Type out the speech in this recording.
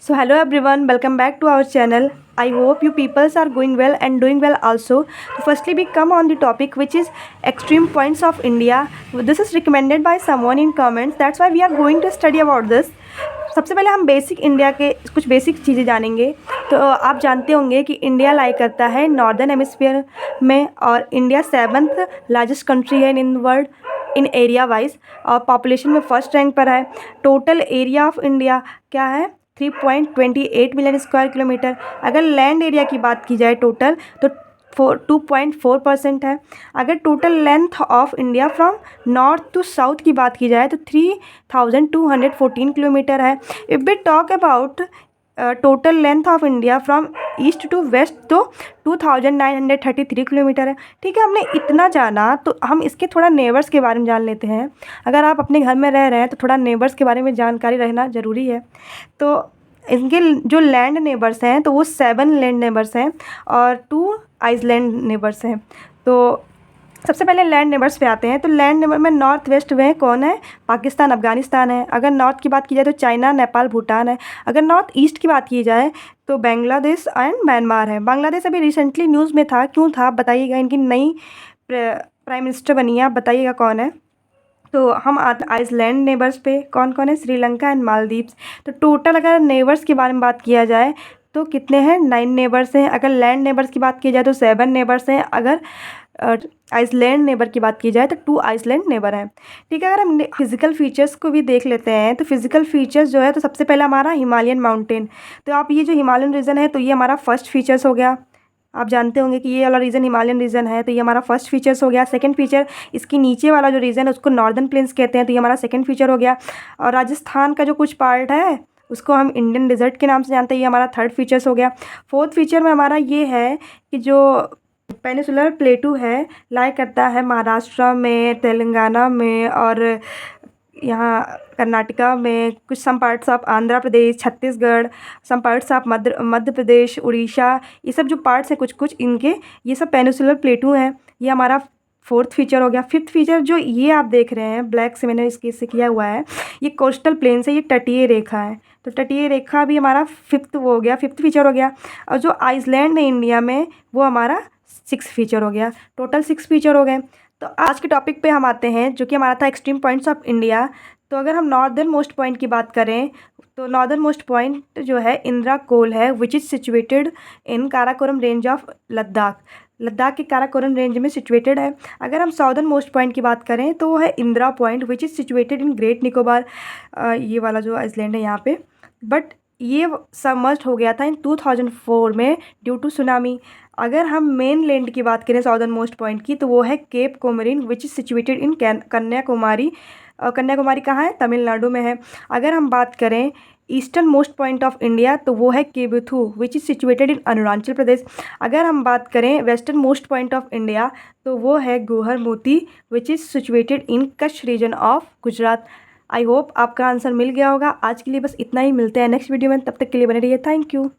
So hello everyone, welcome back to our channel. I hope you peoples are going well and doing well also. So firstly we come on the topic which is extreme points of India. This is recommended by someone in comments. That's why we are going to study about this. सबसे पहले हम basic India के कुछ basic चीज़ें जानेंगे। तो आप जानते होंगे कि इंडिया लाई करता है नॉर्दर्न हेमिस्फीयर में और इंडिया 7th लार्जेस्ट कंट्री है in world in area wise और पॉपुलेशन में फर्स्ट रैंक पर है। टोटल एरिया ऑफ इंडिया क्या है 3.28 मिलियन स्क्वायर किलोमीटर। अगर लैंड एरिया की बात की जाए टोटल तो 2.4% है। अगर total length of India from north to south की बात की जाए तो 3,214 किलोमीटर है। If we talk about total length of India from east to west तो 2,933 किलोमीटर है। ठीक है, हमने इतना जाना तो हम इसके थोड़ा नेबर्स के बारे में जान लेते हैं। अगर आप अपने घर में रह रहे हैं तो थोड़ा नेबर्स के बारे में जानकारी रहना ज़रूरी है। तो इनके जो लैंड नेबर्स हैं तो वो 7 लैंड नेबर्स हैं और 2 आइसलैंड नेबर्स हैं। तो सबसे पहले लैंड नेबर्स पे आते हैं। तो लैंड नेबर में नॉर्थ वेस्ट में कौन है? पाकिस्तान, अफगानिस्तान है। अगर नॉर्थ की बात की जाए तो चाइना, नेपाल, भूटान है। अगर नॉर्थ ईस्ट की बात की जाए तो बांग्लादेश एंड म्यांमार है। बांग्लादेश अभी रिसेंटली न्यूज़ में था, क्यों था बताइएगा। इनकी नई प्राइम मिनिस्टर बनी है, आप बताइएगा कौन है। तो हम आइसलैंड नेबर्स पे कौन कौन है? श्रीलंका एंड मालदीव्स। तो टोटल अगर नेबर्स के बारे में बात किया जाए तो कितने हैं? 9 नेबर्स हैं। अगर लैंड नेबर्स की बात की जाए तो 7 नेबर्स हैं। अगर आइसलैंड नेबर की बात की जाए तो 2 आइसलैंड नेबर हैं। ठीक है, अगर हम फिजिकल फीचर्स को भी देख लेते हैं तो फिजिकल फीचर्स जो है तो सबसे पहला हमारा हिमालयन माउंटेन। तो आप ये जो हिमालयन रीजन है तो ये हमारा फर्स्ट फीचर्स हो गया। आप जानते होंगे कि ये वाला रीजन हिमालयन रीजन है तो ये हमारा फर्स्ट फीचर्स हो गया। सेकंड फीचर इसकी नीचे वाला जो रीजन है उसको नॉर्दर्न प्लेन्स कहते हैं तो ये हमारा सेकंड फीचर हो गया। और राजस्थान का जो कुछ पार्ट है उसको हम इंडियन डिजर्ट के नाम से जानते हैं, ये हमारा थर्ड फीचर्स हो गया। फोर्थ फीचर में हमारा ये है कि जो पेनिसुलर प्लेटू है लाई करता है महाराष्ट्र में, तेलंगाना में और यहाँ कर्नाटका में, कुछ some parts of Andhra Pradesh, Chhattisgarh, some parts of Madhya Pradesh, Orissa, ये सब जो पार्ट्स हैं कुछ कुछ इनके ये सब पेनिसुलर प्लेटू हैं। ये हमारा फोर्थ फीचर हो गया। फिफ्थ फीचर जो ये आप देख रहे हैं ब्लैक से मैंने इससे किया हुआ है, ये कोस्टल प्लेन से, ये तटीय रेखा है। तो तटीय रेखा भी हमारा फिफ्थ हो गया, फिफ्थ फीचर हो गया। और जो आइसलैंड है इंडिया में वो हमारा 6 फीचर हो गया। टोटल 6 फीचर हो गए। तो आज के टॉपिक पे हम आते हैं जो कि हमारा था एक्सट्रीम पॉइंट्स ऑफ इंडिया। तो अगर हम नॉर्दर्न मोस्ट पॉइंट की बात करें तो नॉर्दर्न मोस्ट पॉइंट जो है इंदिरा कोल है विच is situated in Karakoram range of Ladakh. Ladakh के काराकोरम रेंज में सिचुएटेड है। अगर हम साउदर्न मोस्ट पॉइंट की बात करें तो वो है Indira point which is situated in great Nicobar. ये वाला जो आइसलैंड है यहाँ पे, बट ये सबमर्ज्ड हो गया था इन 2004 में ड्यू टू सुनामी। अगर हम मेन लैंड की बात करें साउदर्न मोस्ट पॉइंट की तो वो है Cape Comorin which is situated in Kanyakumari. Kanyakumari कहाँ है? तमिलनाडु में है। अगर हम बात करें eastern most point of India तो वो है Kibithu which is situated in Arunachal Pradesh. अगर हम बात करें western most point of India तो वो है Guhar Moti which is situated in Kutch region of Gujarat. I hope आपका आंसर मिल गया होगा। आज के लिए बस इतना ही, मिलते हैं नेक्स्ट वीडियो में, तब तक के लिए बने रहिए। Thank you.